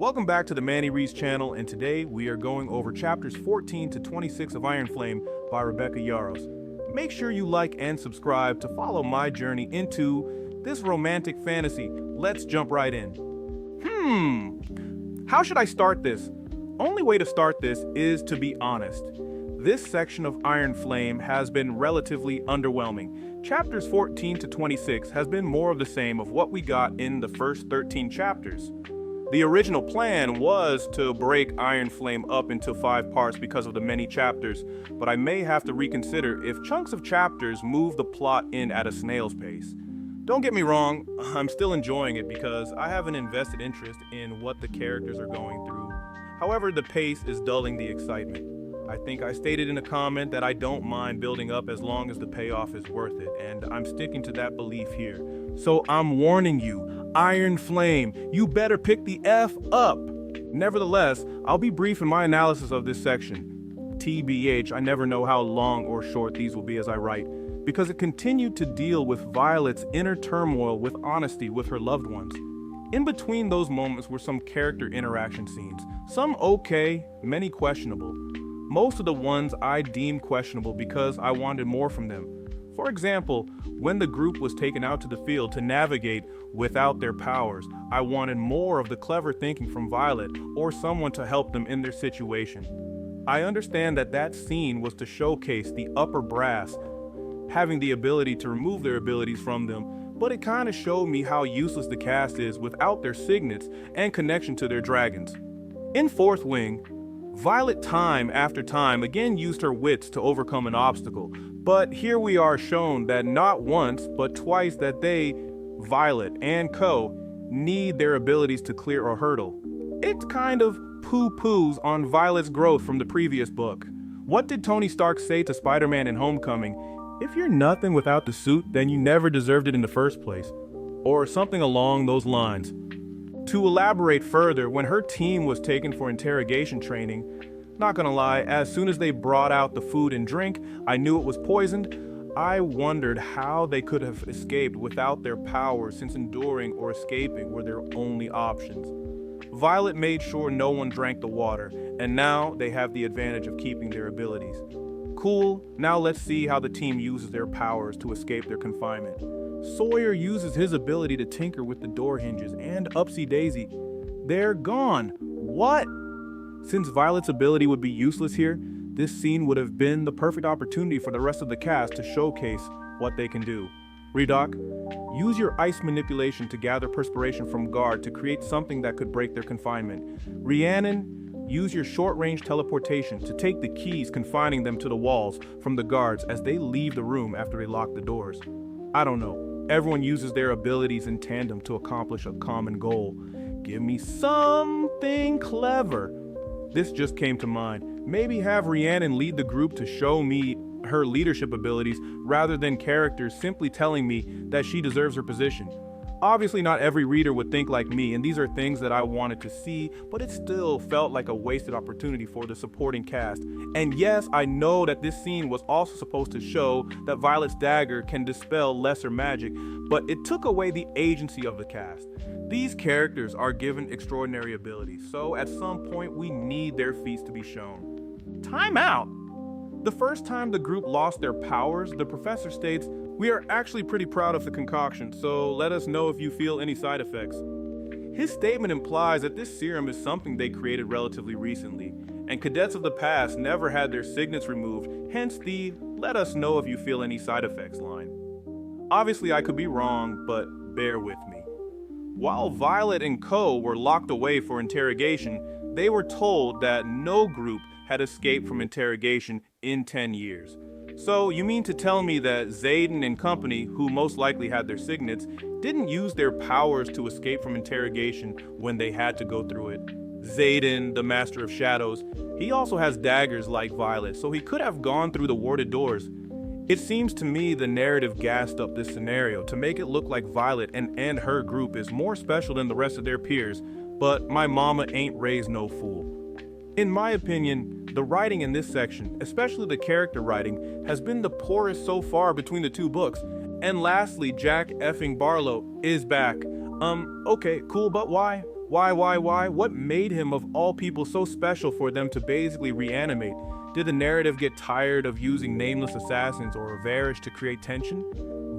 Welcome back to the Manny Reese channel, and today we are going over chapters 14 to 26 of Iron Flame by Rebecca Yarros. Make sure you like and subscribe to follow my journey into this romantic fantasy. Let's jump right in. How should I start this? Only way to start this is to be honest. This section of Iron Flame has been relatively underwhelming. Chapters 14 to 26 has been more of the same of what we got in the first 13 chapters. The original plan was to break Iron Flame up into 5 parts because of the many chapters, but I may have to reconsider if chunks of chapters move the plot in at a snail's pace. Don't get me wrong, I'm still enjoying it because I have an invested interest in what the characters are going through. However, the pace is dulling the excitement. I think I stated in a comment that I don't mind building up as long as the payoff is worth it, and I'm sticking to that belief here. So I'm warning you, Iron Flame, you better pick the F up. Nevertheless, I'll be brief in my analysis of this section. TBH, I never know how long or short these will be as I write, because it continued to deal with Violet's inner turmoil with honesty with her loved ones. In between those moments were some character interaction scenes, some okay, many questionable. Most of the ones I deemed questionable because I wanted more from them. For example, when the group was taken out to the field to navigate without their powers, I wanted more of the clever thinking from Violet or someone to help them in their situation. I understand that that scene was to showcase the upper brass having the ability to remove their abilities from them, but it kind of showed me how useless the cast is without their signets and connection to their dragons. In Fourth Wing, Violet time after time again used her wits to overcome an obstacle, but here we are shown that not once but twice that they, Violet and Co, need their abilities to clear a hurdle. It kind of poo-poos on Violet's growth from the previous book. What did Tony Stark say to Spider-Man in Homecoming? If you're nothing without the suit, then you never deserved it in the first place. Or something along those lines. To elaborate further, when her team was taken for interrogation training, not gonna lie, as soon as they brought out the food and drink, I knew it was poisoned. I wondered how they could have escaped without their powers, since enduring or escaping were their only options. Violet made sure no one drank the water, and now they have the advantage of keeping their abilities. Cool, now let's see how the team uses their powers to escape their confinement. Sawyer uses his ability to tinker with the door hinges, and Upsy Daisy, they're gone. What? Since Violet's ability would be useless here, this scene would have been the perfect opportunity for the rest of the cast to showcase what they can do. Redoc, use your ice manipulation to gather perspiration from Guard to create something that could break their confinement. Rhiannon, use your short-range teleportation to take the keys confining them to the walls from the guards as they leave the room after they lock the doors. I don't know. Everyone uses their abilities in tandem to accomplish a common goal. Give me something clever. This just came to mind. Maybe have Rhiannon lead the group to show me her leadership abilities rather than characters simply telling me that she deserves her position. Obviously, not every reader would think like me, and these are things that I wanted to see, but it still felt like a wasted opportunity for the supporting cast. And yes, I know that this scene was also supposed to show that Violet's dagger can dispel lesser magic, but it took away the agency of the cast. These characters are given extraordinary abilities, so at some point we need their feats to be shown. Time out! The first time the group lost their powers, the professor states, "We are actually pretty proud of the concoction, so let us know if you feel any side effects." His statement implies that this serum is something they created relatively recently, and cadets of the past never had their signets removed, hence the "let us know if you feel any side effects" line. Obviously I could be wrong, but bear with me. While Violet and Co were locked away for interrogation, they were told that no group had escaped from interrogation in 10 years. So you mean to tell me that Xaden and company, who most likely had their signets, didn't use their powers to escape from interrogation when they had to go through it? Xaden, the Master of Shadows, he also has daggers like Violet, so he could have gone through the warded doors. It seems to me the narrative gassed up this scenario to make it look like Violet and her group is more special than the rest of their peers, but my mama ain't raised no fool. In my opinion, the writing in this section, especially the character writing, has been the poorest so far between the 2 books. And lastly, Jack effing Barlow is back. Okay, cool, but why? Why? What made him of all people so special for them to basically reanimate? Did the narrative get tired of using nameless assassins or Varys to create tension?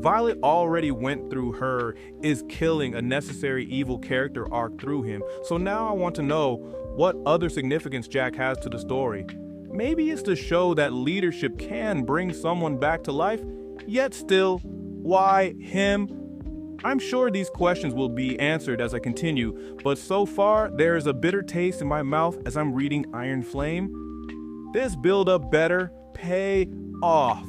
Violet already went through her is killing a necessary evil character arc through him, so now I want to know what other significance Jack has to the story. Maybe it's to show that leadership can bring someone back to life, yet still, why him? I'm sure these questions will be answered as I continue, but so far there is a bitter taste in my mouth as I'm reading Iron Flame. This build-up better pay off.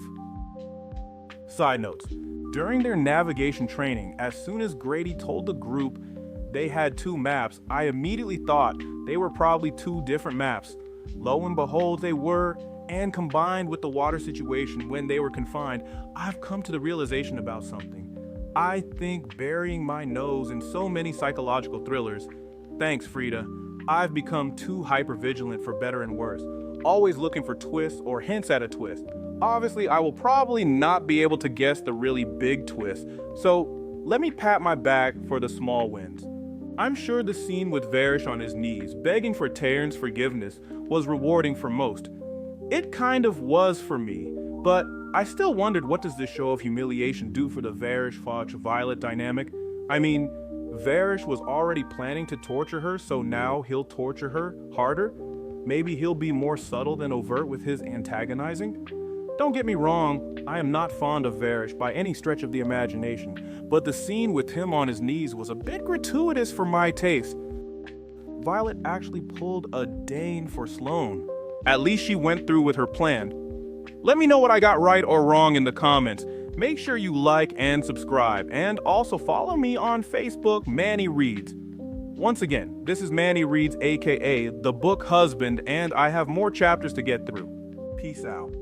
Side notes. During their navigation training, as soon as Grady told the group they had 2 maps, I immediately thought they were probably 2 different maps. Lo and behold, they were, and combined with the water situation when they were confined, I've come to the realization about something. I think burying my nose in so many psychological thrillers, thanks Frida, I've become too hypervigilant for better and worse, always looking for twists or hints at a twist. Obviously, I will probably not be able to guess the really big twist, so let me pat my back for the small wins. I'm sure the scene with Varys on his knees, begging for Tyrion's forgiveness, was rewarding for most. It kind of was for me, but I still wondered, what does this show of humiliation do for the Varys-Violet dynamic? I mean, Varys was already planning to torture her, so now he'll torture her harder? Maybe he'll be more subtle than overt with his antagonizing? Don't get me wrong, I am not fond of Varys by any stretch of the imagination, but the scene with him on his knees was a bit gratuitous for my taste. Violet actually pulled a Dane for Sloane. At least she went through with her plan. Let me know what I got right or wrong in the comments. Make sure you like and subscribe, and also follow me on Facebook, Manny Reads. Once again, this is Manny Reads, aka The Book Husband, and I have more chapters to get through. Peace out.